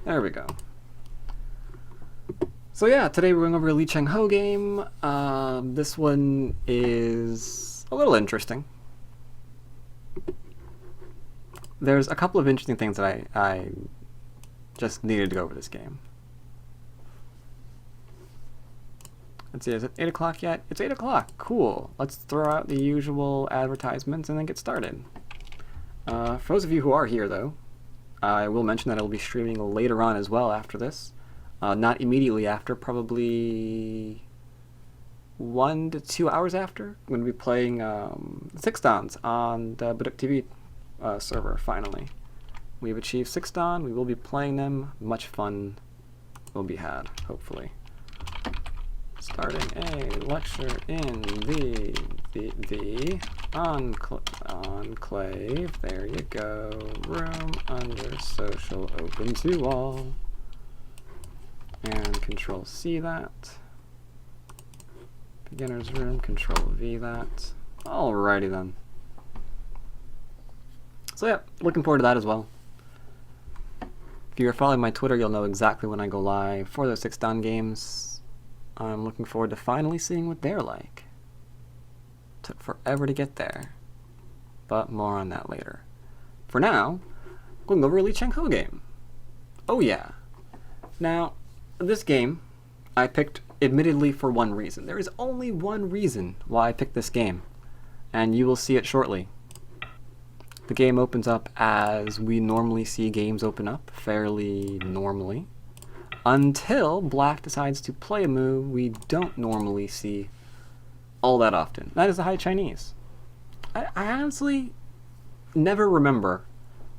There we go. So yeah, today we're going over a Lee Changho game. This one is a little interesting. There's a couple of interesting things that I just needed to go over this game. Let's see, is it 8 o'clock yet? It's 8 o'clock. Cool. Let's throw out the usual advertisements and then get started. For those of you who are here, though, I will mention that I will be streaming later on as well after this. Not immediately after, probably 1 to 2 hours after. I'm going to be playing 6 dons on the Buduk TV server, finally. We've achieved 6 don. We will be playing them. Much fun will be had, hopefully. Starting a lecture in the enclave. There you go. Room under social, open to all. And Control C that. Beginner's room, Control V that. Alrighty then. So yeah, looking forward to that as well. If you're following my Twitter, you'll know exactly when I go live for those 6 don games. I'm looking forward to finally seeing what they're like. Took forever to get there, but more on that later. For now, going over a Lee Changho game. Oh yeah. Now, this game I picked admittedly for one reason. There is only one reason why I picked this game, and you will see it shortly. The game opens up as we normally see games open up, fairly normally. Until Black decides to play a move we don't normally see all that often. That is the High Chinese. I honestly never remember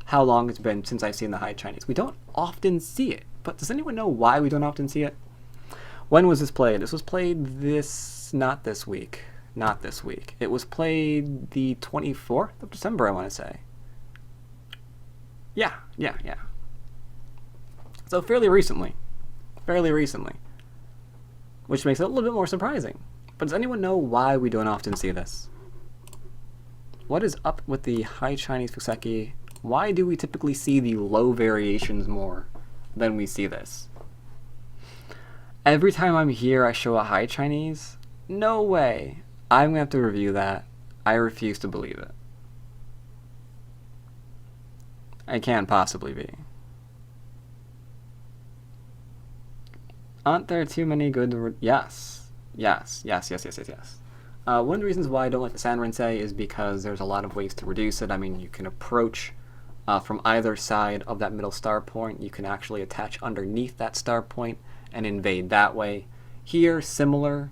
how long it's been since I've seen the High Chinese. We don't often see it, but does anyone know why we don't often see it? When was this played? This was played not this week. It was played the 24th of December, I want to say. Yeah. So fairly recently, which makes it a little bit more surprising. But does anyone know why we don't often see this? What is up with the High Chinese Fuseki? Why do we typically see the low variations more than we see this? Every time I'm here, I show a High Chinese. No way. I'm going to have to review that. I refuse to believe it. I can't possibly be. Aren't there too many good... Yes. One of the reasons why I don't like the Sanrinsei is because there's a lot of ways to reduce it. I mean, you can approach from either side of that middle star point. You can actually attach underneath that star point and invade that way. Here, similar.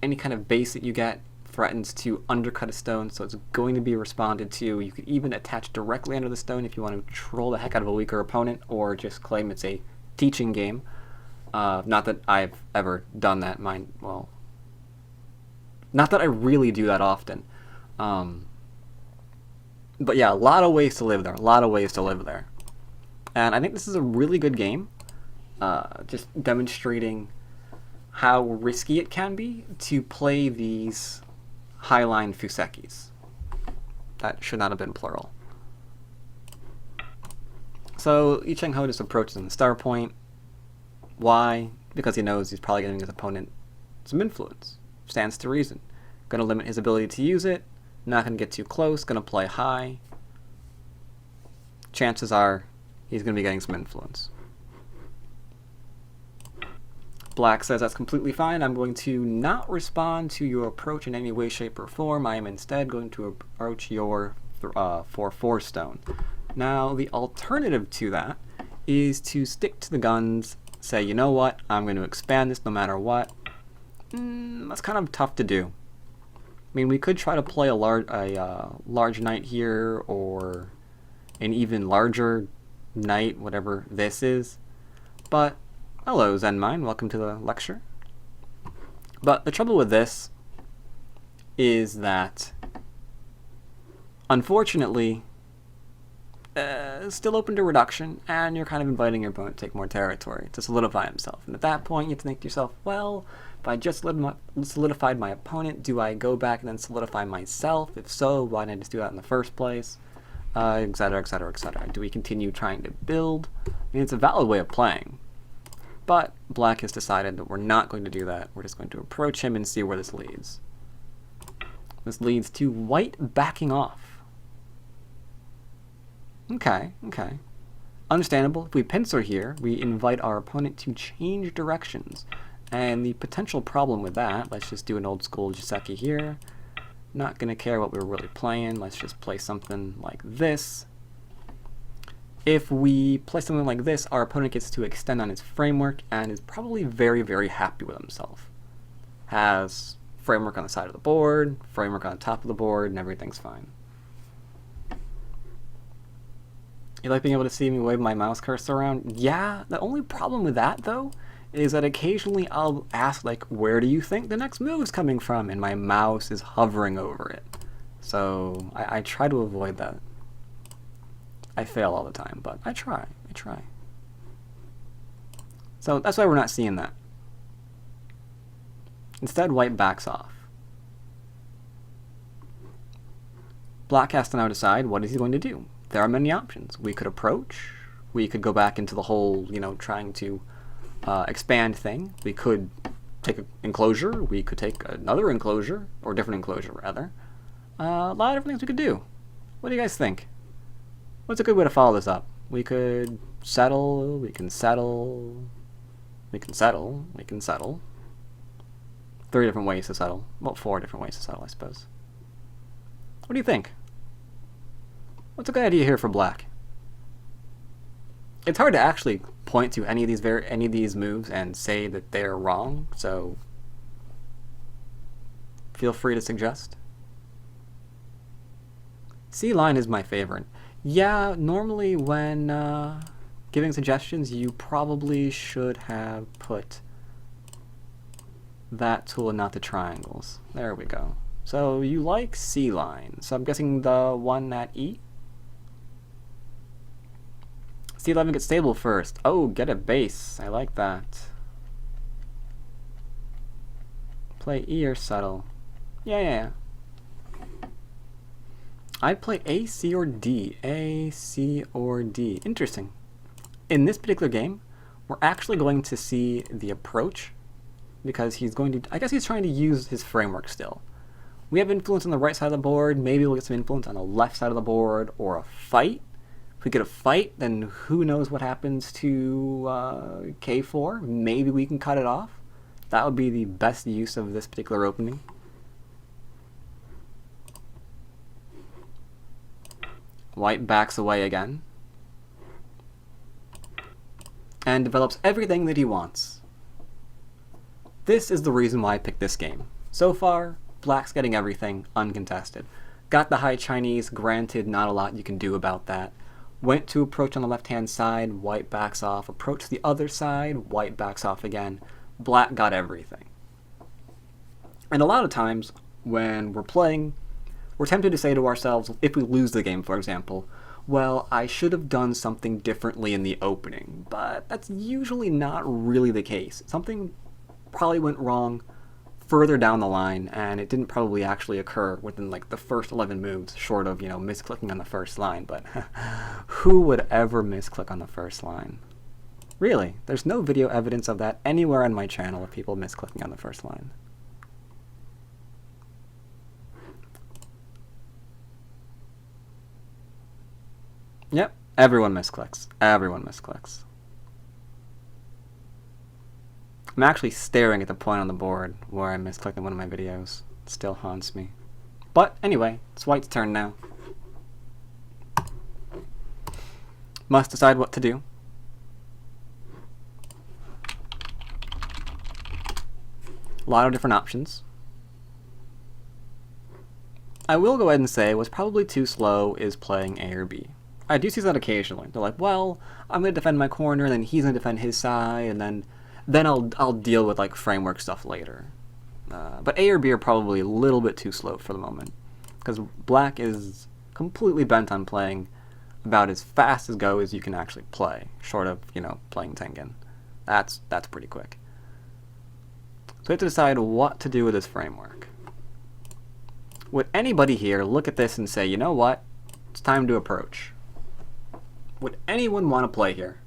Any kind of base that you get threatens to undercut a stone, so it's going to be responded to. You could even attach directly under the stone if you want to troll the heck out of a weaker opponent, or just claim it's a teaching game. Not that I've ever done that. Not that I really do that often. But yeah, a lot of ways to live there. And I think this is a really good game. Just demonstrating how risky it can be to play these highline Fusekis. That should not have been plural. So Lee Changho just approaches in the star point. Why? Because he knows he's probably giving his opponent some influence. Stands to reason. Going to limit his ability to use it. Not going to get too close. Going to play high. Chances are he's going to be getting some influence. Black says that's completely fine. I'm going to not respond to your approach in any way, shape, or form. I am instead going to approach your 4/4 stone. Now, the alternative to that is to stick to the guns. Say, you know what, I'm going to expand this no matter what. That's kind of tough to do. I mean, we could try to play a large knight here, or an even larger knight, whatever this is. But, hello Zenmine, welcome to the lecture. But the trouble with this is that, unfortunately, it's still open to reduction, and you're kind of inviting your opponent to take more territory, to solidify himself. And at that point, you have to think to yourself, well, if I just solidified my opponent, do I go back and then solidify myself? If so, why didn't I just do that in the first place? etc., etc., etc. Do we continue trying to build? I mean, it's a valid way of playing, but black has decided that we're not going to do that. We're just going to approach him and see where this leads. This leads to white backing off. Okay, okay. Understandable. If we pincer here, we invite our opponent to change directions. And the potential problem with that, let's just do an old school Fuseki here. Not going to care what we're really playing. Let's just play something like this. If we play something like this, our opponent gets to extend on his framework and is probably very, very happy with himself. Has framework on the side of the board, framework on the top of the board, and everything's fine. You like being able to see me wave my mouse cursor around? Yeah, the only problem with that, though, is that occasionally I'll ask, like, where do you think the next move is coming from? And my mouse is hovering over it. So I try to avoid that. I fail all the time, but I try. So that's why we're not seeing that. Instead, white backs off. Black has to now decide what is he going to do. There are many options. We could approach. We could go back into the whole, trying to expand thing. We could take an enclosure. We could take another enclosure, or different enclosure, rather. A lot of different things we could do. What do you guys think? What's a good way to follow this up? We could settle. We can settle. We can settle. We can settle. 3 different ways to settle. Well, 4 different ways to settle, I suppose. What do you think? What's a good idea here for black? It's hard to actually point to any of these moves and say that they're wrong, so feel free to suggest. C line is my favorite. Yeah, normally when giving suggestions, you probably should have put that tool and not the triangles. There we go. So you like C line. So I'm guessing the one at E? C11 gets stable first. Oh, get a base. I like that. Play E or settle. Yeah. I'd play A, C, or D. A, C, or D. Interesting. In this particular game, we're actually going to see the approach because he's going to, I guess he's trying to use his framework still. We have influence on the right side of the board. Maybe we'll get some influence on the left side of the board or a fight. If we get a fight, then who knows what happens to K4. Maybe we can cut it off. That would be the best use of this particular opening. White backs away again. And develops everything that he wants. This is the reason why I picked this game. So far, black's getting everything uncontested. Got the High Chinese, granted not a lot you can do about that. Went to approach on the left-hand side, white backs off. Approach to the other side, white backs off again. Black got everything. And a lot of times, when we're playing, we're tempted to say to ourselves, if we lose the game, for example, well, I should have done something differently in the opening. But that's usually not really the case. Something probably went wrong further down the line, and it didn't probably actually occur within like the first 11 moves, short of, misclicking on the first line. But who would ever misclick on the first line? Really, there's no video evidence of that anywhere on my channel of people misclicking on the first line. Yep, everyone misclicks. Everyone misclicks. I'm actually staring at the point on the board where I misclicked in one of my videos. It still haunts me. But anyway, it's white's turn now. Must decide what to do. A lot of different options. I will go ahead and say what's probably too slow is playing A or B. I do see that occasionally. They're like, well, I'm going to defend my corner, and then he's going to defend his side, and then I'll deal with like framework stuff later. But A or B are probably a little bit too slow for the moment, because black is completely bent on playing about as fast as go as you can actually play, short of playing Tengen. That's pretty quick. So we have to decide what to do with this framework. Would anybody here look at this and say, you know what? It's time to approach. Would anyone want to play here?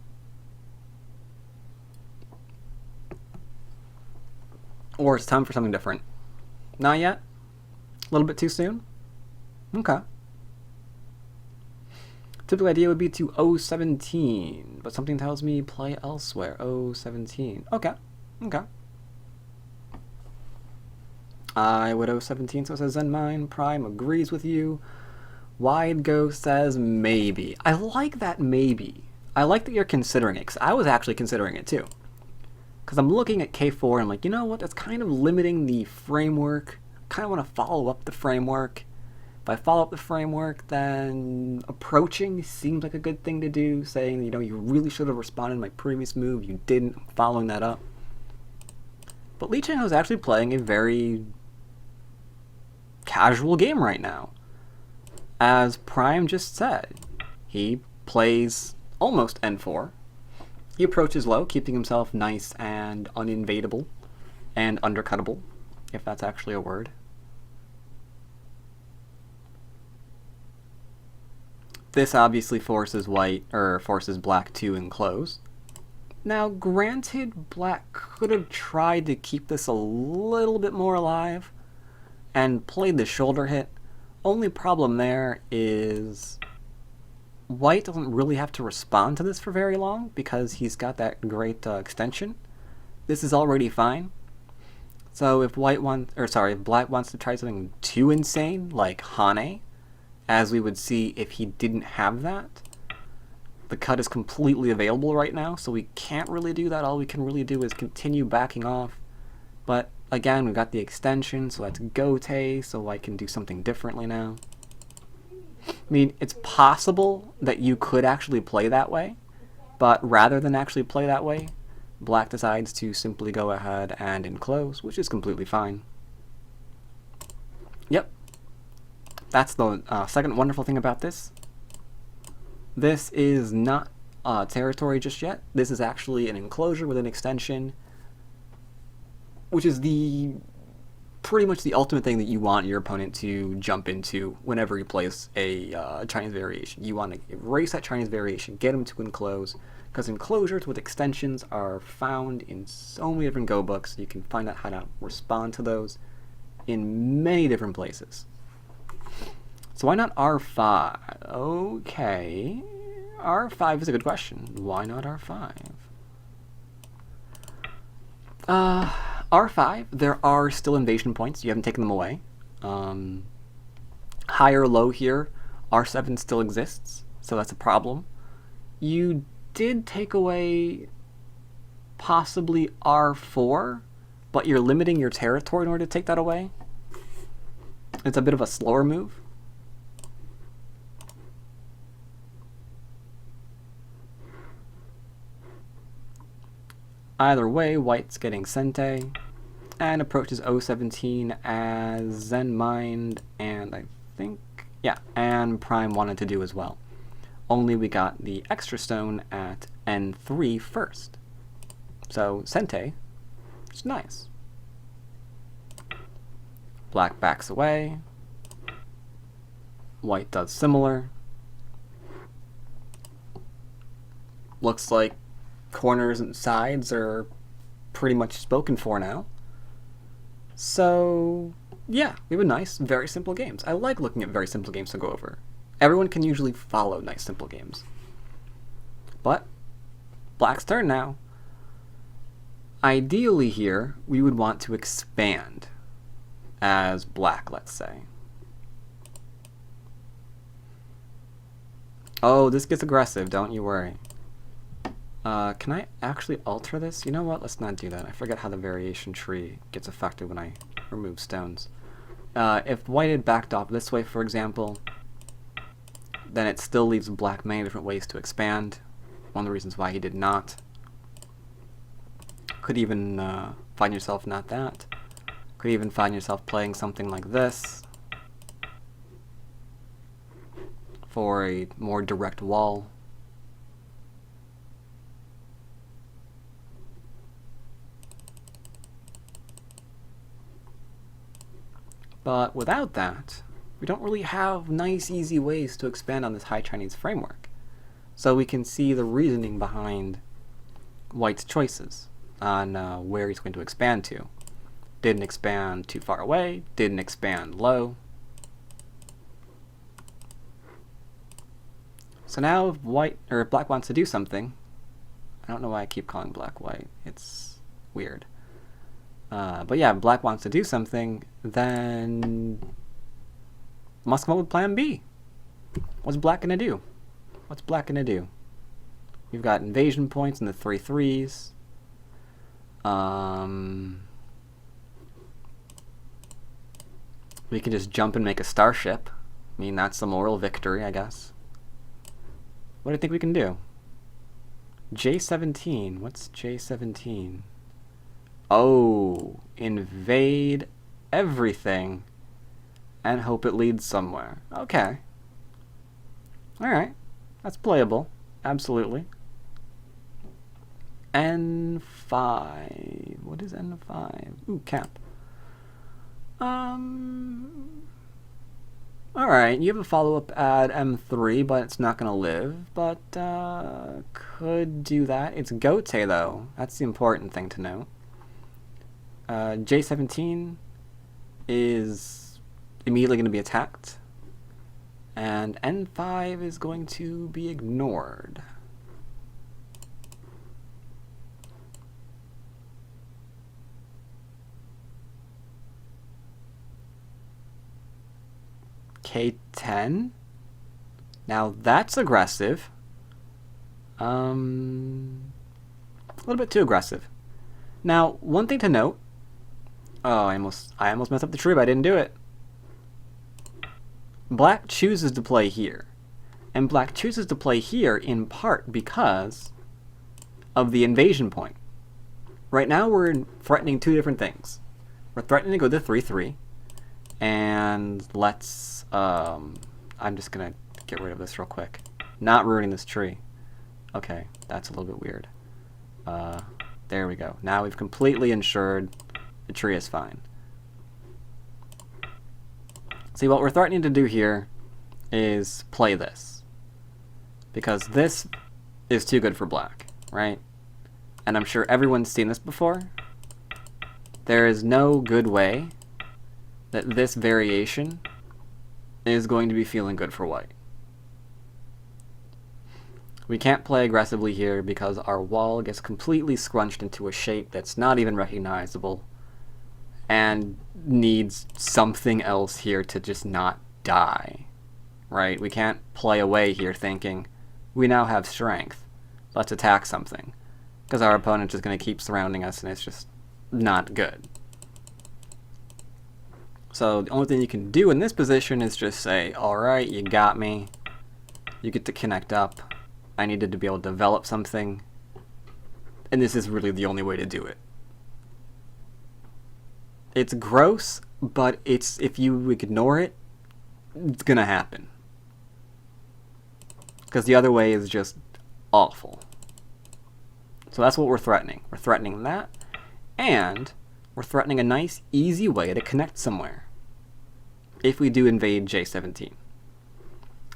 Or it's time for something different? Not yet? A little bit too soon? Okay. Typical idea would be to O17, but something tells me play elsewhere. O17. Okay. Okay. I would O17, so it says Zen Mine. Prime agrees with you. Wide Ghost says maybe. I like that maybe. I like that you're considering it, because I was actually considering it too. Because I'm looking at K4 and I'm like, you know what, that's kind of limiting the framework. I kind of want to follow up the framework. If I follow up the framework, then approaching seems like a good thing to do, saying, you know, you really should have responded to my previous move, you didn't, I'm following that up. But Lee Changho is actually playing a very casual game right now. As Prime just said, he plays almost N4. He approaches low, keeping himself nice and uninvadable and undercuttable, if that's actually a word. This obviously forces black to enclose. Now, granted, black could have tried to keep this a little bit more alive and played the shoulder hit. Only problem there is white doesn't really have to respond to this for very long because he's got that great extension. This is already fine. So if black wants to try something too insane, like Hane, as we would see if he didn't have that, the cut is completely available right now, so we can't really do that. All we can really do is continue backing off. But again, we've got the extension, so that's Gote, so I can do something differently now. I mean, it's possible that you could actually play that way, but rather than actually play that way, black decides to simply go ahead and enclose, which is completely fine. Yep. That's the second wonderful thing about this. This is not territory just yet. This is actually an enclosure with an extension, which is pretty much the ultimate thing that you want your opponent to jump into whenever he plays a Chinese variation. You want to erase that Chinese variation, get him to enclose, because enclosures with extensions are found in so many different Go books. You can find out how to respond to those in many different places. So why not R5? Okay, R5 is a good question. Why not R5? R5, there are still invasion points. You haven't taken them away. High or low here, R7 still exists, so that's a problem. You did take away possibly R4, but you're limiting your territory in order to take that away. It's a bit of a slower move. Either way, white's getting Sente, and approaches O17 as Zen Mind, and I think, yeah, and Prime wanted to do as well. Only we got the extra stone at N3 first. So, Sente, it's nice. Black backs away. White does similar. Looks like corners and sides are pretty much spoken for now. So, yeah, we have nice, very simple games. I like looking at very simple games to go over. Everyone can usually follow nice, simple games. But, black's turn now. Ideally here, we would want to expand as black, let's say. Oh, this gets aggressive, don't you worry. Can I actually alter this? You know what? Let's not do that. I forget how the variation tree gets affected when I remove stones. If white had backed off this way, for example, then it still leaves black many different ways to expand. One of the reasons why he did not. Could even find yourself not that. Could even find yourself playing something like this for a more direct wall. But without that, we don't really have nice, easy ways to expand on this High Chinese framework. So we can see the reasoning behind White's choices on where he's going to expand to. Didn't expand too far away, didn't expand low. So now if Black wants to do something, I don't know why I keep calling Black white, it's weird. But yeah, if Black wants to do something, then must come up with plan B. What's Black gonna do? What's Black gonna do? We've got invasion points in the 3/3s. We can just jump and make a starship. I mean, that's the moral victory, I guess. What do you think we can do? J17. What's J17? Oh, invade everything and hope it leads somewhere. Okay. Alright. That's playable. Absolutely. N5. What is N5? Ooh, cap. Alright, you have a follow-up at M3, but it's not going to live. But, could do that. It's Gote, though. That's the important thing to know. J17 is immediately going to be attacked. And N5 is going to be ignored. K10. Now that's aggressive. A little bit too aggressive. Now, one thing to note. Oh, I almost messed up the tree, but I didn't do it. Black chooses to play here. And Black chooses to play here in part because of the invasion point. Right now we're threatening two different things. We're threatening to go to 3/3. And let's, I'm just going to get rid of this real quick. Not ruining this tree. Okay, that's a little bit weird. There we go. Now we've completely ensured the tree is fine. See, what we're threatening to do here is play this. Because this is too good for Black, right? And I'm sure everyone's seen this before. There is no good way that this variation is going to be feeling good for White. We can't play aggressively here because our wall gets completely scrunched into a shape that's not even recognizable and needs something else here to just not die, right? We can't play away here thinking, we now have strength, let's attack something, because our opponent's just going to keep surrounding us and it's just not good. So the only thing you can do in this position is just say, alright, you got me, you get to connect up, I needed to be able to develop something, and this is really the only way to do it. It's gross, but it's, if you ignore it, it's gonna happen. Because the other way is just awful. So that's what we're threatening. We're threatening that, and we're threatening a nice, easy way to connect somewhere if we do invade J17.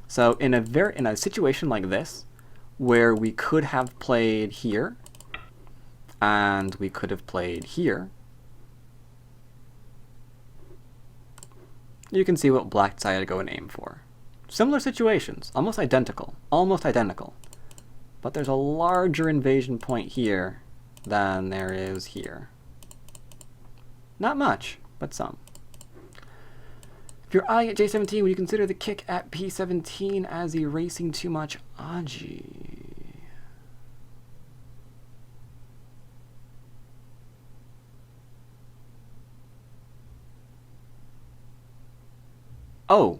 So in a situation like this, where we could have played here, and we could have played here, you can see what Black decided to go and aim for. Similar situations, almost identical, but there's a larger invasion point here than there is here. Not much, but some. If you're eyeing at J17, would you consider the kick at P17 as erasing too much Aji? Oh.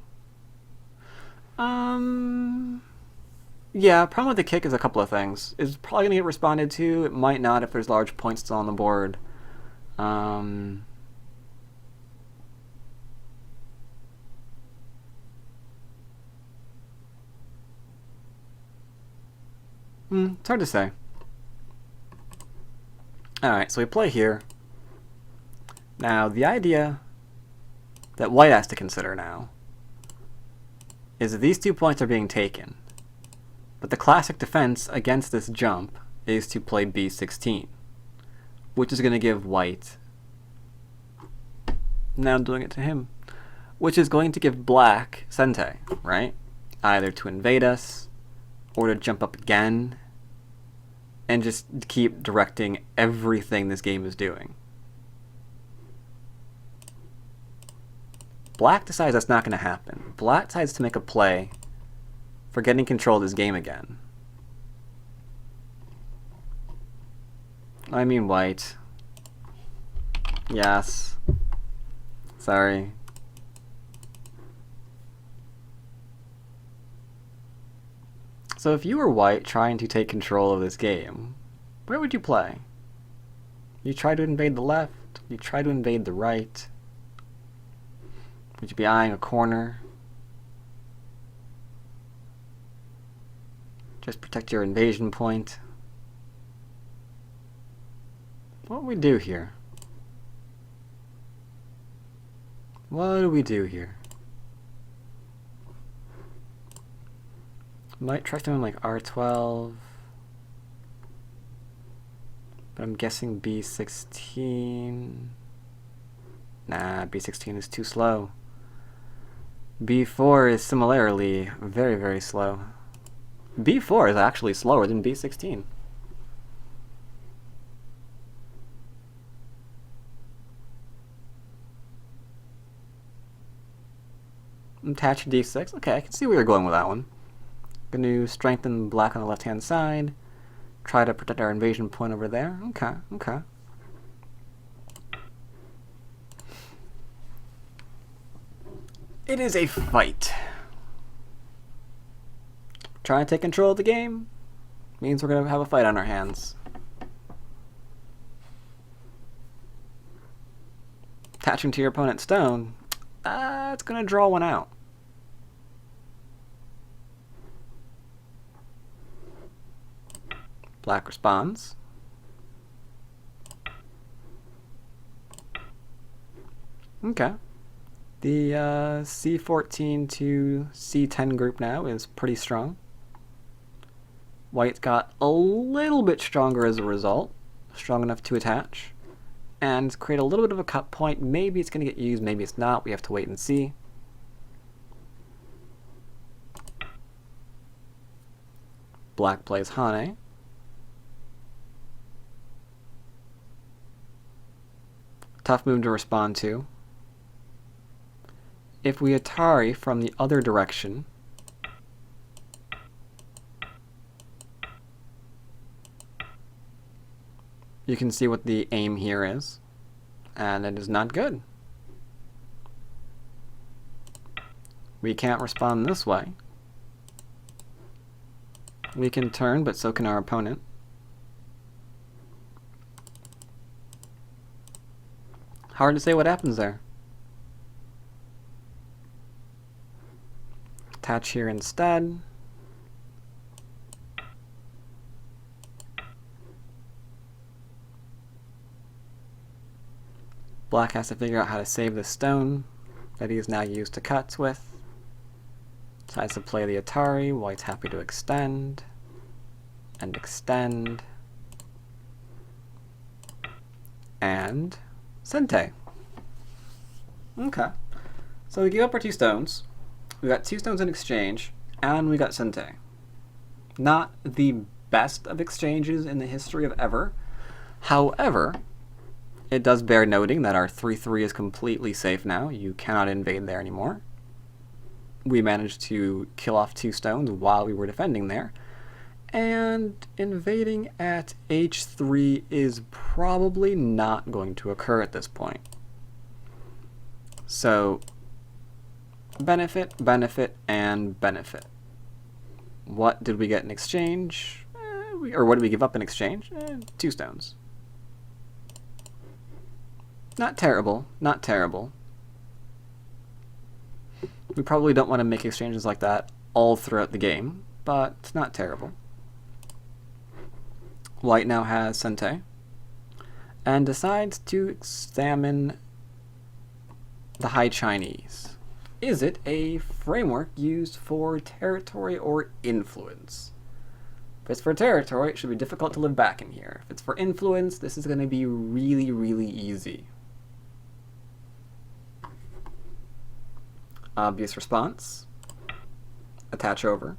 Yeah, problem with the kick is a couple of things. It's probably going to get responded to. It might not if there's large points still on the board. It's hard to say. Alright, so we play here. Now, the idea that White has to consider now is these 2 points are being taken. But the classic defense against this jump is to play b16, which is going to give white, now I'm doing it to him, which is going to give black sente, right? Either to invade us, or to jump up again, and just keep directing everything this game is doing. Black decides that's not going to happen. Black decides to make a play for getting control of this game again. I mean white. Yes. Sorry. So if you were white trying to take control of this game, where would you play? You try to invade the left? You try to invade the right? Would you be eyeing a corner? Just protect your invasion point? What do we do here? What do we do here? Might try something like R12, but I'm guessing B16. Nah, B16 is too slow. B4 is similarly very, very slow. B4 is actually slower than B16. Attach D6. Okay, I can see where you're going with that one. Going to strengthen black on the left-hand side. Try to protect our invasion point over there. Okay, okay. It is a fight. Trying to take control of the game means we're going to have a fight on our hands. Attaching to your opponent's stone, it's going to draw one out. Black responds. Okay. The C14 to C10 group now is pretty strong. White's got a little bit stronger as a result. Strong enough to attach. And create a little bit of a cut point. Maybe it's going to get used, maybe it's not. We have to wait and see. Black plays Hane. Tough move to respond to. If we Atari from the other direction, you can see what the aim here is, and it is not good. We can't respond this way. We can turn, but so can our opponent. Hard to say what happens there. Attach here instead. Black has to figure out how to save the stone that he is now used to cuts with. Decides to play the Atari. White's happy to extend and extend. And Sente. Okay. So we give up our 2 stones. We got 2 stones in exchange, and we got Sente. Not the best of exchanges in the history of ever. However, it does bear noting that our 3-3 is completely safe now. You cannot invade there anymore. We managed to kill off 2 stones while we were defending there. And invading at H3 is probably not going to occur at this point. So, benefit, benefit, and benefit. What did we get in exchange? Or what did we give up in exchange? 2 stones. Not terrible, not terrible. We probably don't want to make exchanges like that all throughout the game, but it's not terrible. White now has Sente, and decides to examine the High Chinese. Is it a framework used for territory or influence? If it's for territory, it should be difficult to live back in here. If it's for influence, this is going to be really, really easy. Obvious response. Attach over.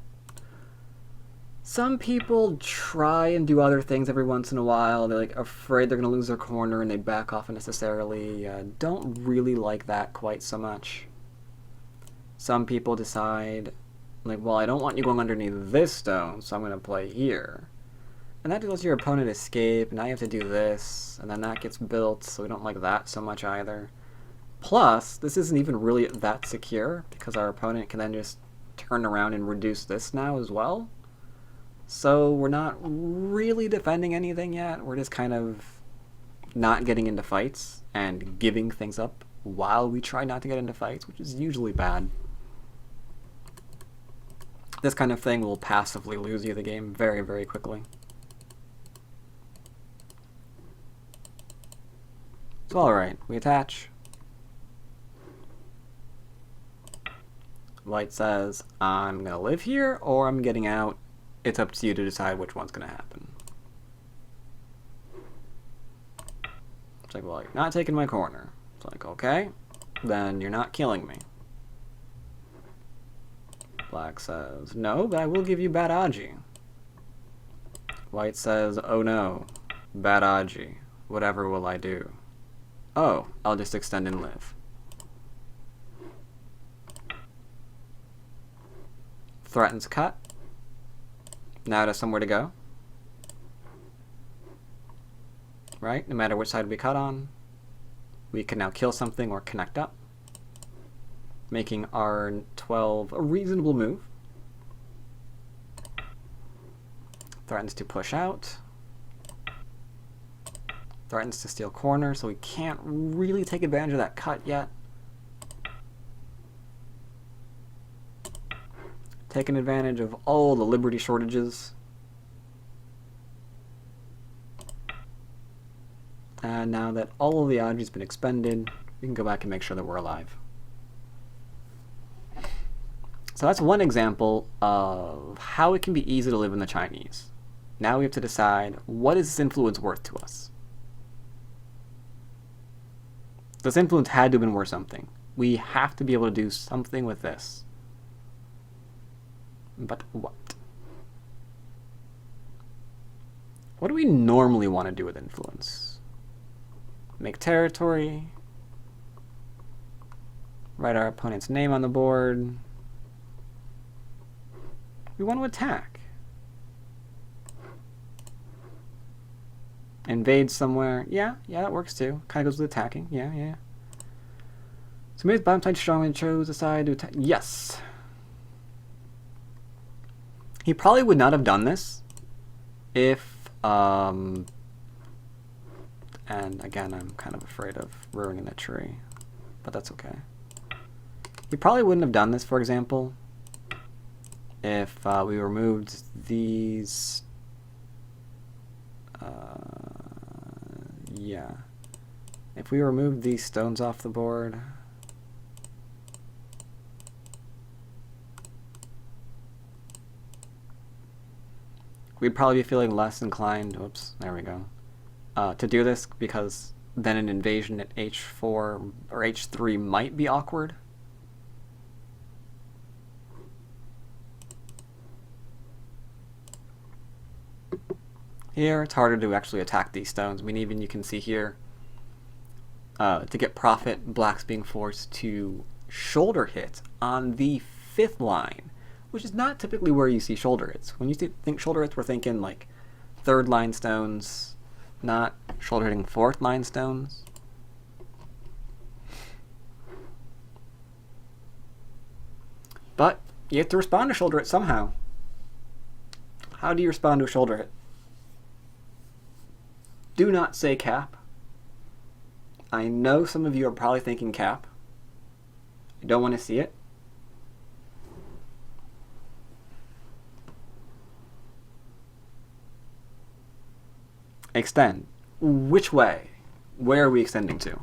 Some people try and do other things every once in a while. They're like afraid they're going to lose their corner and they back off unnecessarily. Don't really like that quite so much. Some people decide, like, well, I don't want you going underneath this stone, so I'm going to play here. And that lets your opponent escape, and now you have to do this, and then that gets built, so we don't like that so much either. Plus, this isn't even really that secure, because our opponent can then just turn around and reduce this now as well. So we're not really defending anything yet, we're just kind of not getting into fights and giving things up while we try not to get into fights, which is usually bad. This kind of thing will passively lose you the game very, very quickly. So alright, we attach. White says, I'm going to live here or I'm getting out. It's up to you to decide which one's going to happen. It's like, well, you're not taking my corner. It's like, okay, then you're not killing me. Black says, no, but I will give you bad Aji. White says, oh no, bad Aji. Whatever will I do? Oh, I'll just extend and live. Threatens cut. Now it has somewhere to go. Right? No matter which side we cut on, we can now kill something or connect up, making R12 a reasonable move. Threatens to push out. Threatens to steal corner, so we can't really take advantage of that cut yet. Taking advantage of all the liberty shortages. And now that all of the Aji's been expended, we can go back and make sure that we're alive. So that's one example of how it can be easy to live in the Chinese. Now we have to decide, what is this influence worth to us? This influence had to have been worth something. We have to be able to do something with this. But what? What do we normally want to do with influence? Make territory. Write our opponent's name on the board. We want to attack. Invade somewhere. Yeah, that works too. Kind of goes with attacking. Yeah. So maybe bottom side strong and chose a side to attack. Yes. He probably would not have done this if, and again, I'm kind of afraid of ruining a tree, but that's okay. He probably wouldn't have done this, for example, if we removed these, yeah. If we removed these stones off the board, we'd probably be feeling less inclined, oops, there we go, to do this, because then an invasion at h4 or h3 might be awkward. Here, it's harder to actually attack these stones. I mean, even you can see here, to get profit, Black's being forced to shoulder hit on the 5th line, which is not typically where you see shoulder hits. When you think shoulder hits, we're thinking like 3rd line stones, not shoulder hitting 4th line stones. But you have to respond to shoulder hit somehow. How do you respond to a shoulder hit? Do not say cap. I know some of you are probably thinking cap. I don't want to see it. Extend. Which way? Where are we extending to?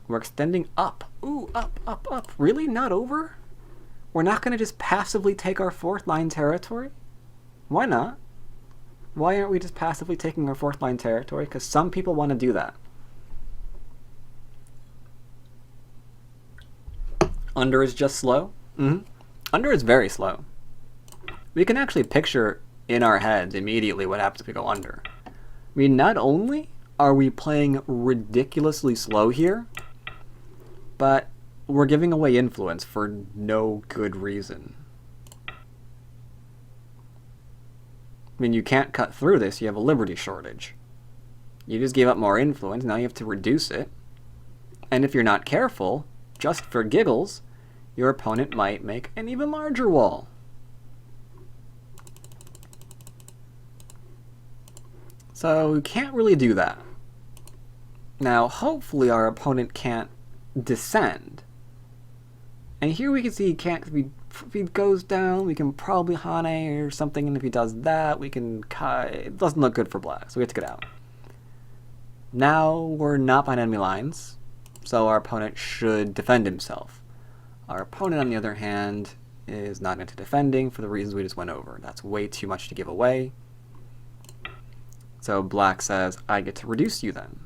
We're extending up. Ooh, up, up, up. Really? Not over? We're not going to just passively take our fourth line territory? Why not? Why aren't we just passively taking our fourth line territory? Because some people want to do that. Under is just slow? Under is very slow. We can actually picture in our heads immediately what happens if we go under. I mean, not only are we playing ridiculously slow here, but we're giving away influence for no good reason. I mean, you can't cut through this, you have a liberty shortage. You just gave up more influence, now you have to reduce it. And if you're not careful, just for giggles, your opponent might make an even larger wall. So you can't really do that. Now, hopefully our opponent can't descend. And here we can see he can't, if he goes down, we can probably Hane or something, and if he does that, we can cut. It doesn't look good for black, so we have to get out. Now we're not behind enemy lines, so our opponent should defend himself. Our opponent, on the other hand, is not into defending for the reasons we just went over. That's way too much to give away. So black says, I get to reduce you then.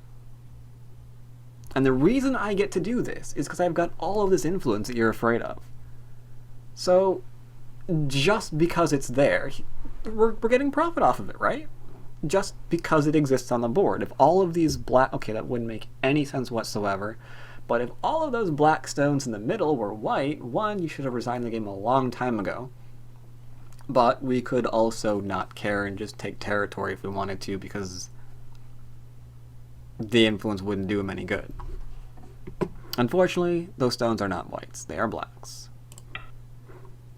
And the reason I get to do this is because I've got all of this influence that you're afraid of. So just because it's there, we're getting profit off of it, right? Just because it exists on the board. If all of these black... Okay, that wouldn't make any sense whatsoever. But if all of those black stones in the middle were white, one, you should have resigned the game a long time ago. But we could also not care and just take territory if we wanted to, because the influence wouldn't do him any good. Unfortunately, those stones are not whites, they are blacks.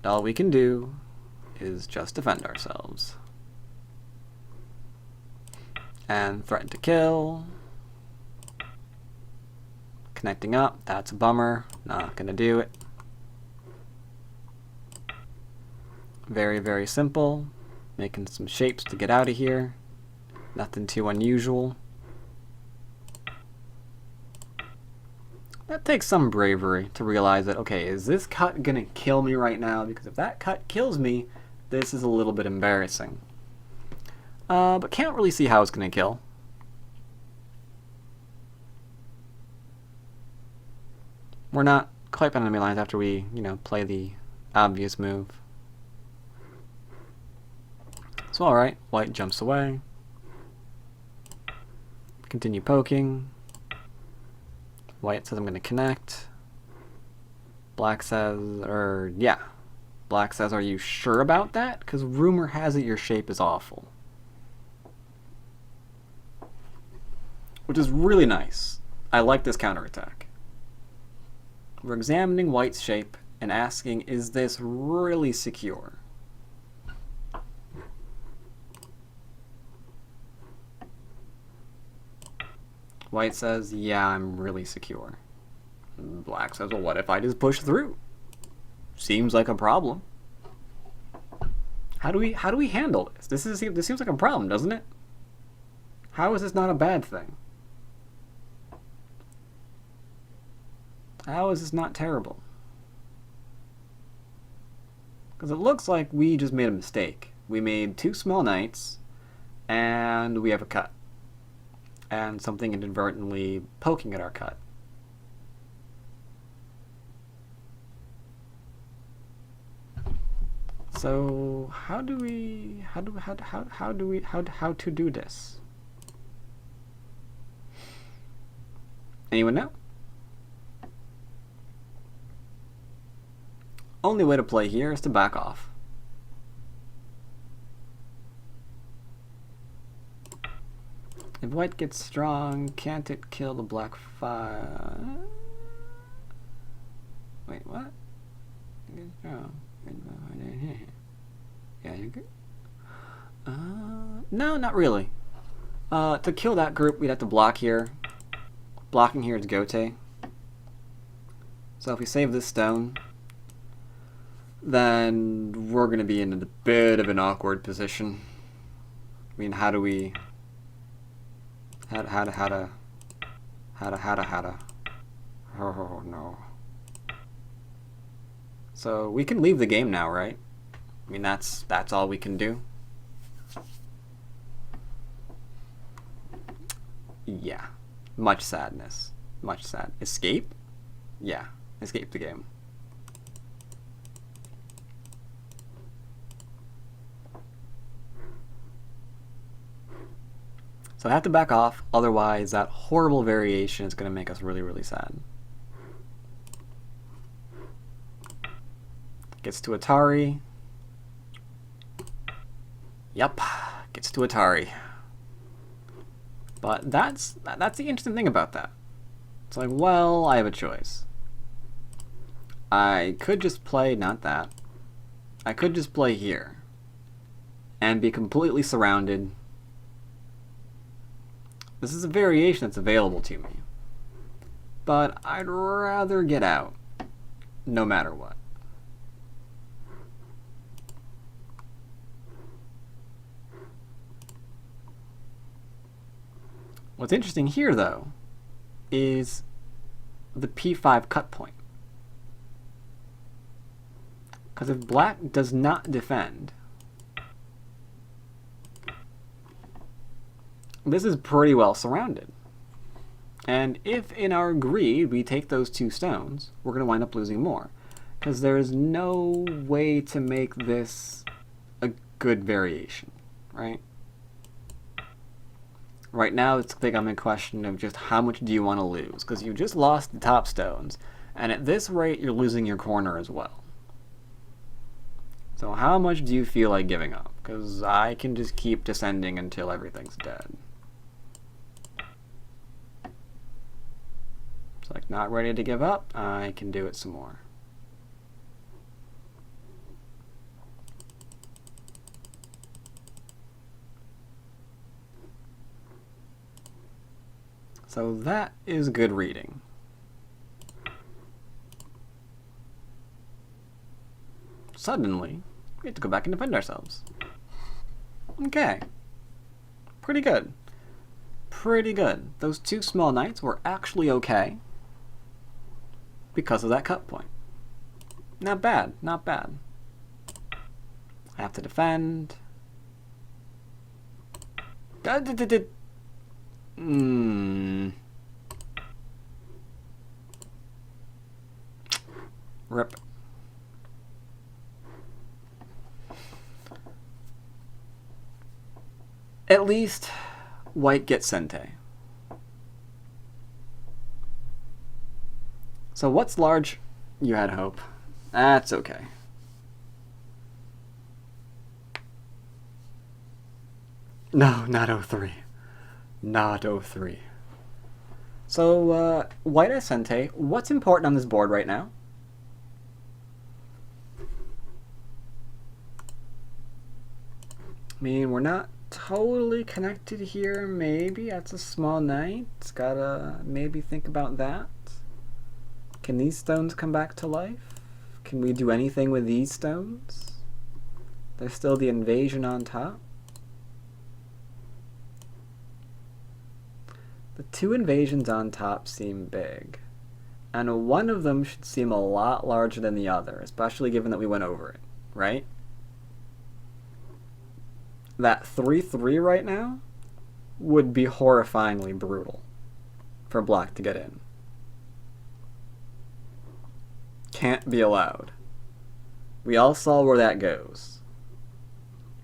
All we can do is just defend ourselves. And threaten to kill. Connecting up, that's a bummer, not gonna do it. Very, very simple. Making some shapes to get out of here. Nothing too unusual. That takes some bravery to realize that, okay, is this cut gonna kill me right now? Because if that cut kills me, this is a little bit embarrassing. But can't really see how it's gonna kill. We're not quite on enemy lines after we, play the obvious move. So alright, white jumps away. Continue poking. White says I'm going to connect. Black says, Black says, are you sure about that? Because rumor has it your shape is awful. Which is really nice. I like this counterattack. We're examining white's shape and asking, is this really secure? White says, yeah, I'm really secure. Black says, well, what if I just push through? Seems like a problem. How do we handle this? This seems like a problem, doesn't it? How is this not a bad thing? How is this not terrible? Because it looks like we just made a mistake. We made 2 small knights, and we have a cut. And something inadvertently poking at our cut. So how to do this? Anyone know? Only way to play here is to back off. If white gets strong, can't it kill the black fire? Wait, what? Yeah, you're good. No, not really. To kill that group, we'd have to block here. Blocking here is Gote. So if we save this stone, then we're going to be in a bit of an awkward position. I mean, how to Oh, no. So we can leave the game now, right? I mean, that's all we can do. Yeah. Much sadness. Much sad. Escape? Yeah. Escape the game. So I have to back off, otherwise that horrible variation is going to make us really, really sad. Gets to Atari. Yep, gets to Atari. But that's the interesting thing about that. It's like, well, I have a choice. I could just play, not that. I could just play here and be completely surrounded. This is a variation that's available to me. But I'd rather get out, no matter what. What's interesting here, though, is the P5 cut point. Because if black does not defend, this is pretty well surrounded. And if in our greed we take those two stones, we're going to wind up losing more. Because there's no way to make this a good variation, right? Right now it's becoming a question of just how much do you want to lose? Because you just lost the top stones, and at this rate you're losing your corner as well. So how much do you feel like giving up? Because I can just keep descending until everything's dead. It's like, not ready to give up, I can do it some more. So that is good reading. Suddenly, we have to go back and defend ourselves. Okay. Pretty good. Pretty good. Those two small knights were actually okay because of that cut point. Not bad, not bad. I have to defend. Rip. At least white gets Sente. So what's large? You had hope. That's okay. No, not 03. Not 03. So, white has Sente. What's important on this board right now? I mean, we're not totally connected here, maybe. That's a small knight. Gotta maybe think about that. Can these stones come back to life? Can we do anything with these stones? There's still the invasion on top. The two invasions on top seem big. And one of them should seem a lot larger than the other, especially given that we went over it, right? That 3-3 right now would be horrifyingly brutal for black to get in. Can't be allowed. We all saw where that goes.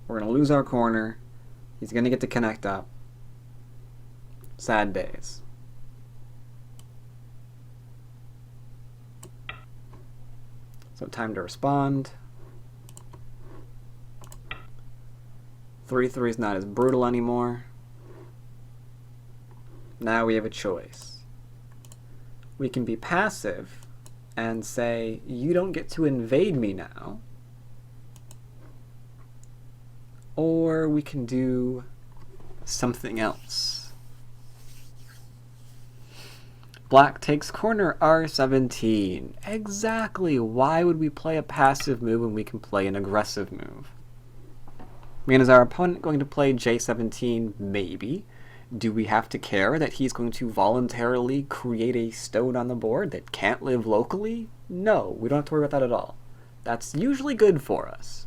We're going to lose our corner. He's going to get to connect up. Sad days. So time to respond. 3-3 is not as brutal anymore. Now we have a choice. We can be passive and say, you don't get to invade me now. Or we can do something else. Black takes corner R17. Exactly. Why would we play a passive move when we can play an aggressive move? I mean, is our opponent going to play J17? Maybe. Do we have to care that he's going to voluntarily create a stone on the board that can't live locally? No, we don't have to worry about that at all. That's usually good for us.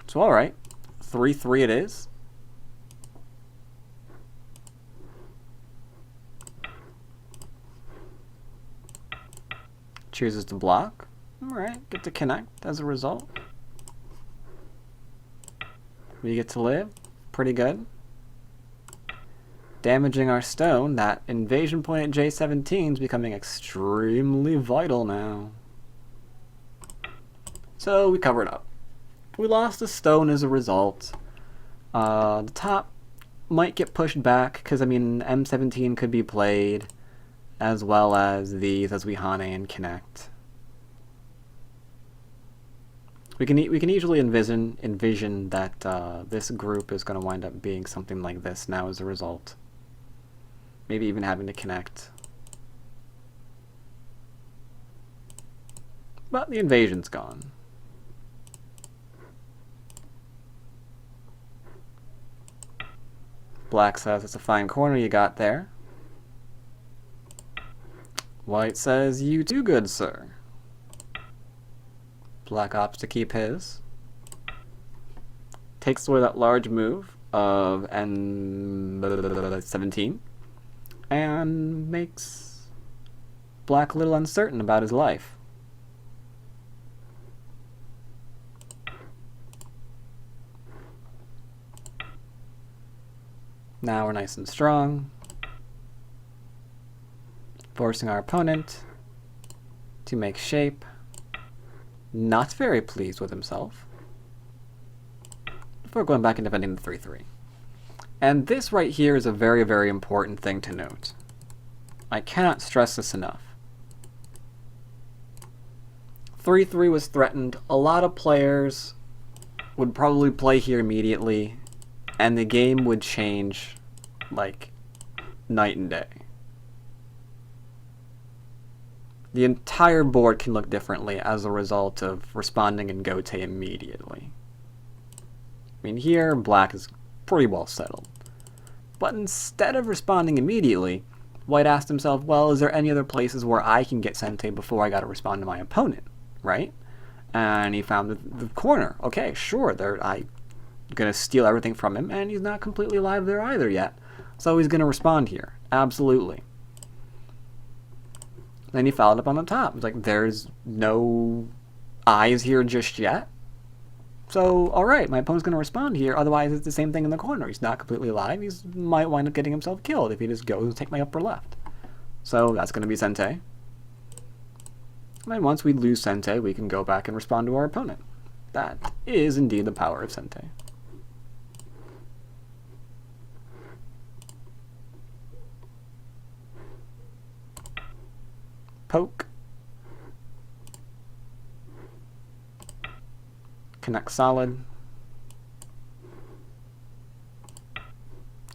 So alright, 3-3 it is. Chooses to block. Alright, get to connect as a result. We get to live. Pretty good. Damaging our stone. That invasion point at J17 is becoming extremely vital now. So we cover it up. We lost a stone as a result. The top might get pushed back because, I mean, M17 could be played, as well as these as we Hane and connect. We can easily envision that this group is going to wind up being something like this now as a result. Maybe even having to connect. But the invasion's gone. Black says it's a fine corner you got there. White says, you too, good sir. Black opts to keep his. Takes away that large move of N17 and makes Black a little uncertain about his life. Now we're nice and strong, forcing our opponent to make shape. Not very pleased with himself, before going back and defending the 3-3. And this right here is a very, very important thing to note. I cannot stress this enough. 3-3 was threatened. A lot of players would probably play here immediately, and the game would change like night and day. The entire board can look differently as a result of responding in Gote immediately. I mean, here, Black is pretty well settled. But instead of responding immediately, White asked himself, well, is there any other places where I can get Sente before I gotta respond to my opponent, right? And he found the corner. Okay, sure, I'm gonna steal everything from him, and he's not completely alive there either yet. So he's gonna respond here, absolutely. Then he followed up on the top. It's like, there's no eyes here just yet. So, alright, my opponent's going to respond here. Otherwise, it's the same thing in the corner. He's not completely alive. He might wind up getting himself killed if he just goes and take my upper left. So, that's going to be Sente. And once we lose Sente, we can go back and respond to our opponent. That is indeed the power of Sente. Poke. Connect solid.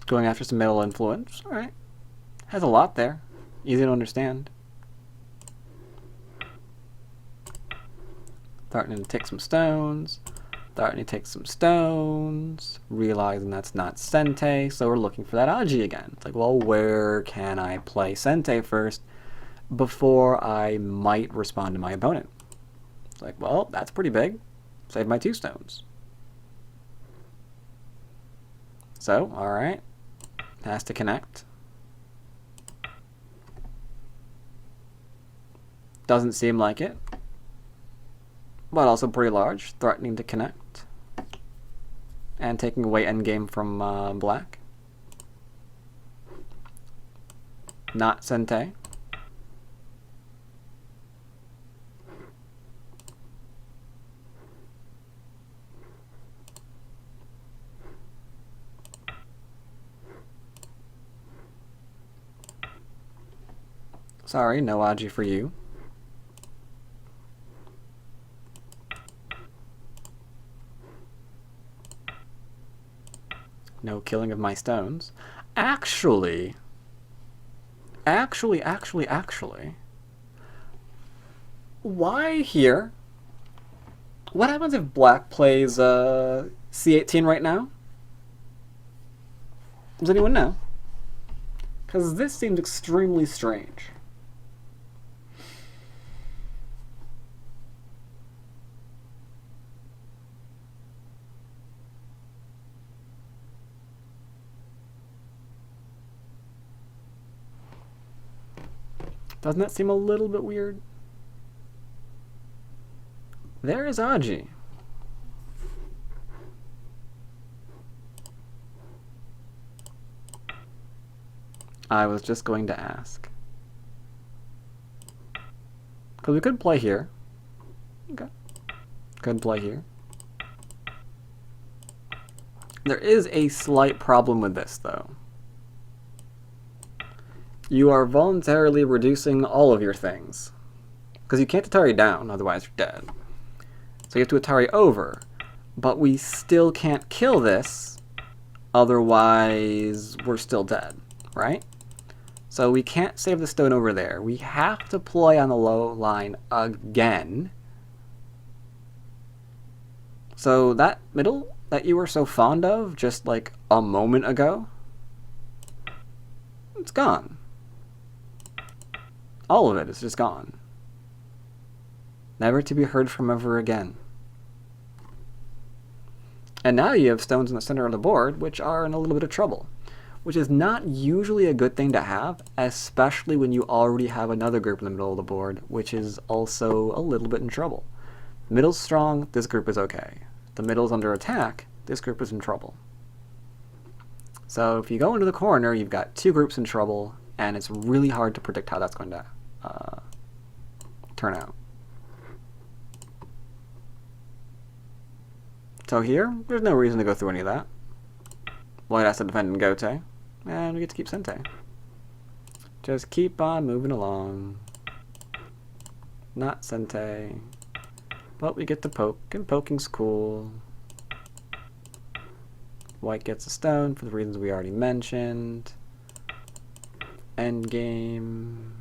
Going after some middle influence. Alright. Has a lot there. Easy to understand. Starting to take some stones. Starting to take some stones. Realizing that's not Sente. So we're looking for that Aji again. It's like, well, where can I play Sente first before I might respond to my opponent? It's like, well, that's pretty big. Save my 2 stones. So, alright. Has to connect. Doesn't seem like it. But also pretty large. Threatening to connect. And taking away endgame from Black. Not Sente. Sorry, no Aji for you. No killing of my stones. Actually, why here? What happens if Black plays C18 right now? Does anyone know? Because this seems extremely strange. Doesn't that seem a little bit weird? There is Aji. I was just going to ask. Because we could play here. Okay. Could play here. There is a slight problem with this, though. You are voluntarily reducing all of your things. Because you can't Atari down, otherwise you're dead. So you have to Atari over. But we still can't kill this, otherwise we're still dead, right? So we can't save the stone over there. We have to play on the low line again. So that middle that you were so fond of just like a moment ago, it's gone. All of it is just gone. Never to be heard from ever again. And now you have stones in the center of the board, which are in a little bit of trouble. Which is not usually a good thing to have, especially when you already have another group in the middle of the board, which is also a little bit in trouble. The middle's strong, this group is okay. The middle's under attack, this group is in trouble. So if you go into the corner, you've got two groups in trouble, and it's really hard to predict how that's going to turn out. So here, there's no reason to go through any of that. White has to defend in Gote, and we get to keep Sente. Just keep on moving along. Not Sente. But we get to poke, and poking's cool. White gets a stone for the reasons we already mentioned. Endgame.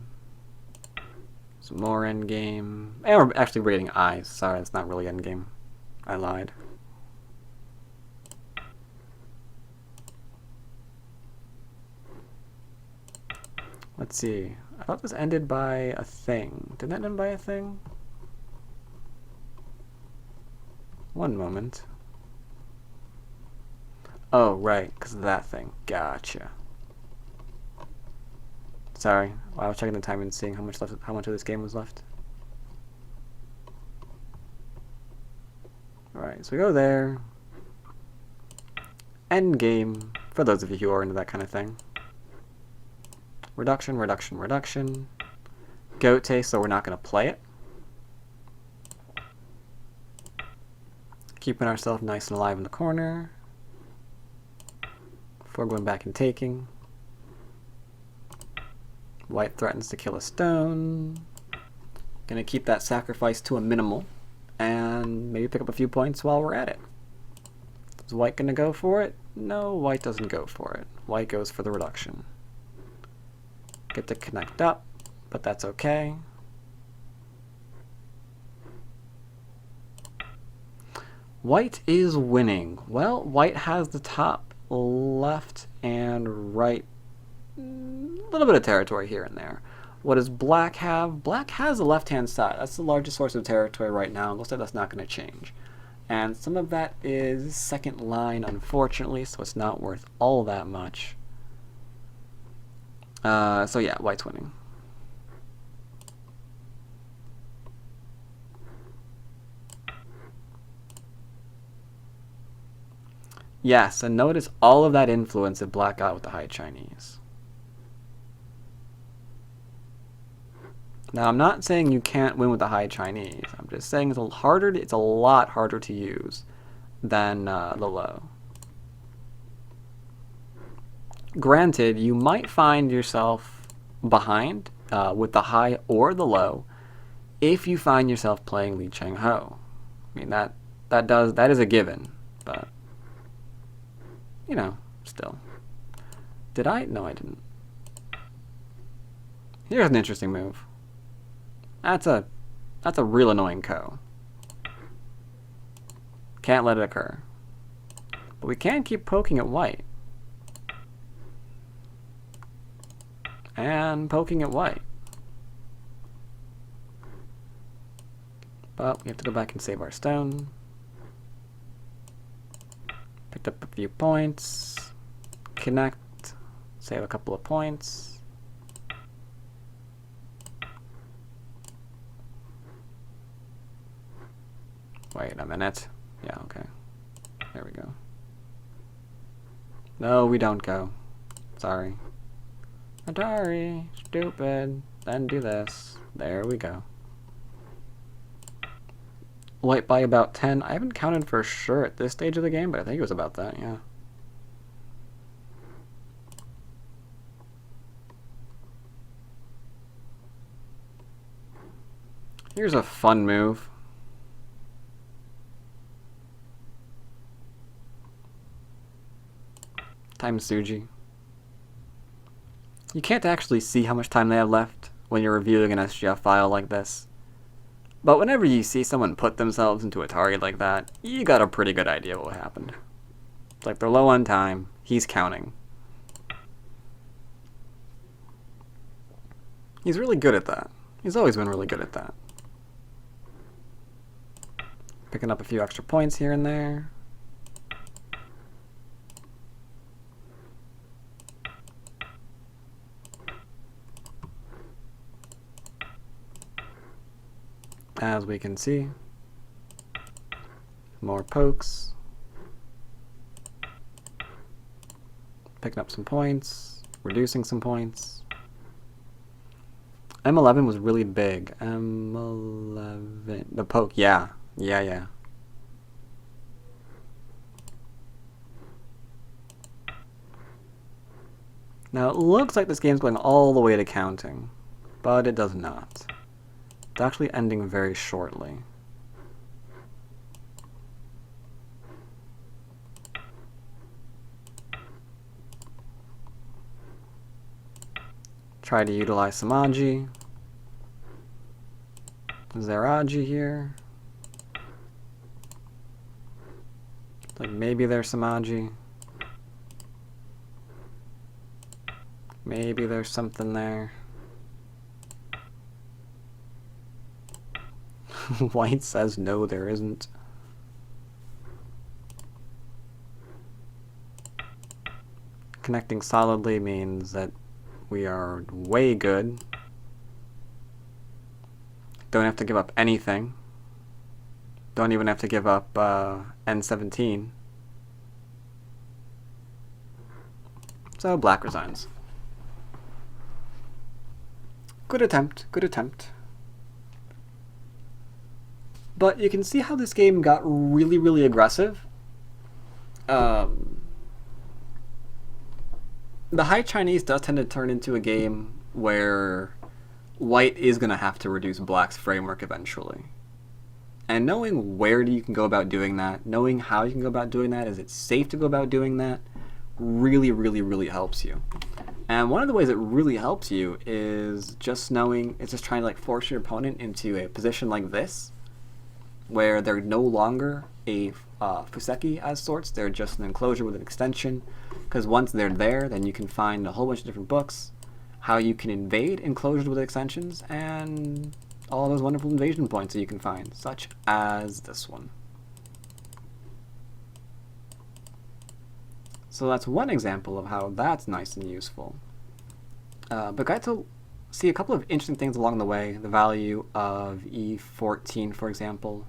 Some more endgame. And we're actually rating eyes. Sorry, it's not really endgame. I lied. Let's see. I thought this ended by a thing. Did that end by a thing? One moment. Oh, right, because of that thing. Gotcha. Sorry, I was checking the time and seeing how much of this game was left. Alright, so we go there. End game, for those of you who are into that kind of thing. Reduction, reduction, reduction. Gote, so we're not going to play it. Keeping ourselves nice and alive in the corner. Before going back and taking. White threatens to kill a stone. Gonna keep that sacrifice to a minimal. And maybe pick up a few points while we're at it. Is white gonna go for it? No, white doesn't go for it. White goes for the reduction. Get to connect up, but that's okay. White is winning. Well, white has the top, left, and right. A little bit of territory here and there. What does black have? Black has the left-hand side. That's the largest source of territory right now. Looks like that's not going to change. And some of that is second line, unfortunately, so it's not worth all that much. So yeah, white's winning. Yes, and notice all of that influence that black got with the High Chinese. Now, I'm not saying you can't win with the High Chinese. I'm just saying it's a lot harder to use than the low. Granted, you might find yourself behind with the high or the low if you find yourself playing Lee Changho. I mean, that is a given, but you know, still. Did I? No, I didn't. Here's an interesting move. That's a real annoying ko. Can't let it occur. But we can keep poking at white. And poking at white. But we have to go back and save our stone. Picked up a few points. Connect. Save a couple of points. Wait a minute. Yeah, okay. There we go. No, we don't go. Sorry. Atari, stupid. Then do this. There we go. White by about 10. I haven't counted for sure at this stage of the game, but I think it was about that, yeah. Here's a fun move. Time Suji. You can't actually see how much time they have left when you're reviewing an SGF file like this. But whenever you see someone put themselves into a target like that, you got a pretty good idea what happened. It's like they're low on time, he's counting. He's really good at that. He's always been really good at that. Picking up a few extra points here and there. As we can see, more pokes, picking up some points, reducing some points. M11 was really big. M11, the poke, yeah. Now it looks like this game's going all the way to counting, but it does not. It's actually ending very shortly. Try to utilize Samaji. Zeraji here. Like maybe there's Samaji. Maybe there's something there. White says no, there isn't. Connecting solidly means that we are way good. Don't have to give up anything. Don't even have to give up N17. So black resigns. Good attempt, good attempt. But you can see how this game got really, really aggressive. The High Chinese does tend to turn into a game where white is going to have to reduce black's framework eventually. And knowing where you can go about doing that, knowing how you can go about doing that, is it safe to go about doing that, really, really, really helps you. And one of the ways it really helps you is just knowing, it's just trying to like force your opponent into a position like this, where they're no longer a Fuseki as sorts, they're just an enclosure with an extension, because once they're there, then you can find a whole bunch of different books, how you can invade enclosures with extensions, and all those wonderful invasion points that you can find, such as this one. So that's one example of how that's nice and useful. But got to see a couple of interesting things along the way. The value of E14, for example,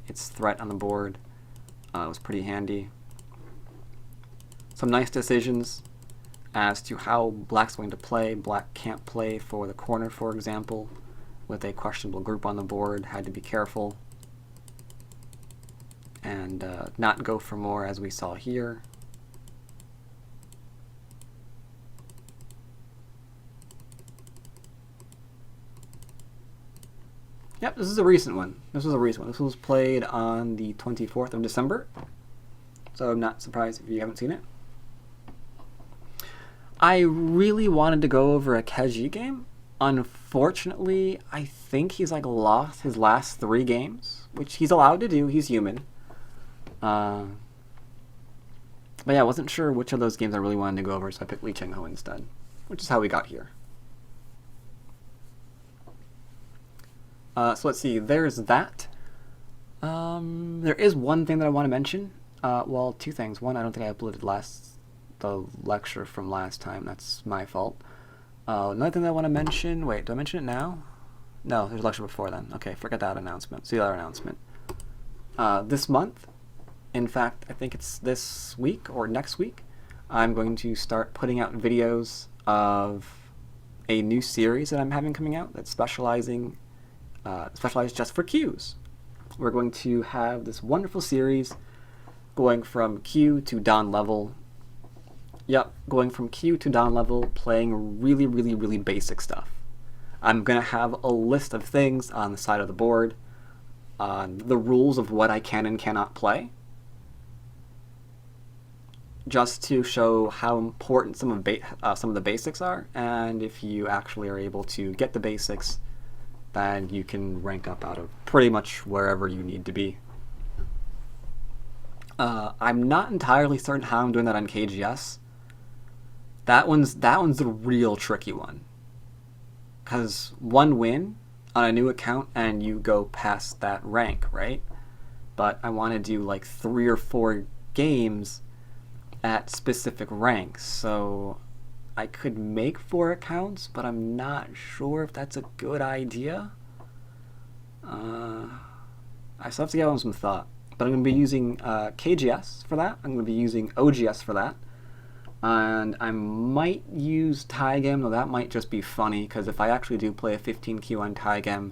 its threat on the board was pretty handy. Some nice decisions as to how black's going to play. Black can't play for the corner, for example, with a questionable group on the board. Had to be careful and not go for more, as we saw here. Yep, this is a recent one. This was played on the 24th of December, so I'm not surprised if you haven't seen it. I really wanted to go over a Keji game. Unfortunately, I think he's like lost his last 3 games, which he's allowed to do. He's human. But yeah, I wasn't sure which of those games I really wanted to go over, so I picked Lee Changho instead, which is how we got here. So let's see, there's that. There is one thing that I want to mention. Well, two things. One, I don't think I uploaded the lecture from last time. That's my fault. Another thing that I want to mention. Wait, do I mention it now? No, there's a lecture before then. Okay, forget that announcement. See that announcement. This month, in fact, I think it's this week or next week, I'm going to start putting out videos of a new series that I'm having coming out that's specialized just for Qs. We're going to have this wonderful series going from Q to Don level. Yep, going from Q to Don level, playing really, really, really basic stuff. I'm going to have a list of things on the side of the board, on the rules of what I can and cannot play, just to show how important some of the basics are, and if you actually are able to get the basics, then you can rank up out of pretty much wherever you need to be. I'm not entirely certain how I'm doing that on KGS. That one's the real tricky one, because one win on a new account and you go past that rank, right? But I want to do like 3 or 4 games at specific ranks, so I could make 4 accounts, but I'm not sure if that's a good idea. I still have to give them some thought, but I'm going to be using KGS for that. I'm going to be using OGS for that, and I might use Taigem, though that might just be funny, because if I actually do play a 15Q on Taigem,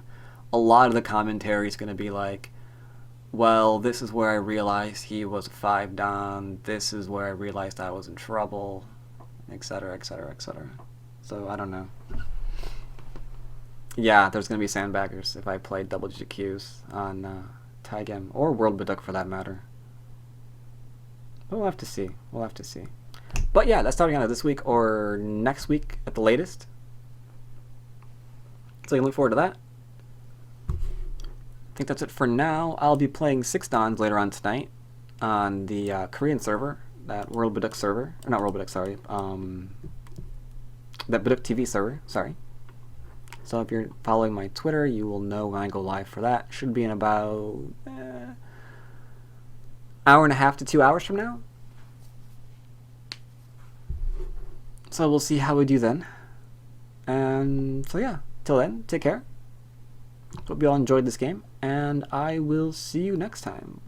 a lot of the commentary is going to be like, well, this is where I realized he was a 5 Don, this is where I realized I was in trouble, etc., etc., etc. So, I don't know. Yeah, there's going to be sandbaggers if I play double-digit Qs on Taigem, or World Baduk for that matter. We'll have to see. We'll have to see. But yeah, that's starting out this week or next week at the latest. So you can look forward to that. I think that's it for now. I'll be playing 6 Dons later on tonight on the Korean server, that World Baduk server. Or not World Baduk, sorry. That Baduk TV server, sorry. So if you're following my Twitter, you will know when I go live for that. Should be in about hour and a half to 2 hours from now. So we'll see how we do then. And so yeah, till then, take care. Hope you all enjoyed this game, and I will see you next time.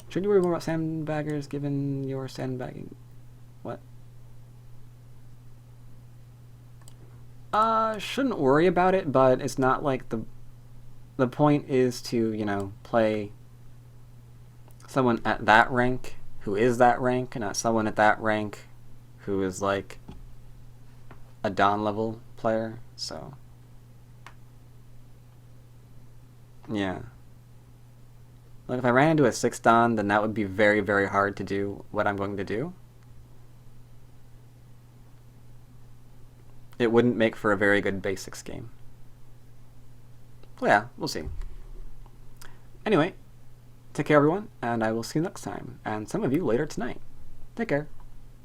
Should you worry more about sandbaggers given your sandbagging? What? Shouldn't worry about it, but it's not like the point is to, you know, play someone at that rank who is that rank, and not someone at that rank who is like a Don level player, so yeah. Like if I ran into a 6 Don, then that would be very, very hard to do what I'm going to do. It wouldn't make for a very good basics game. Well, yeah, we'll see. Anyway, take care everyone, and I will see you next time, and some of you later tonight. Take care.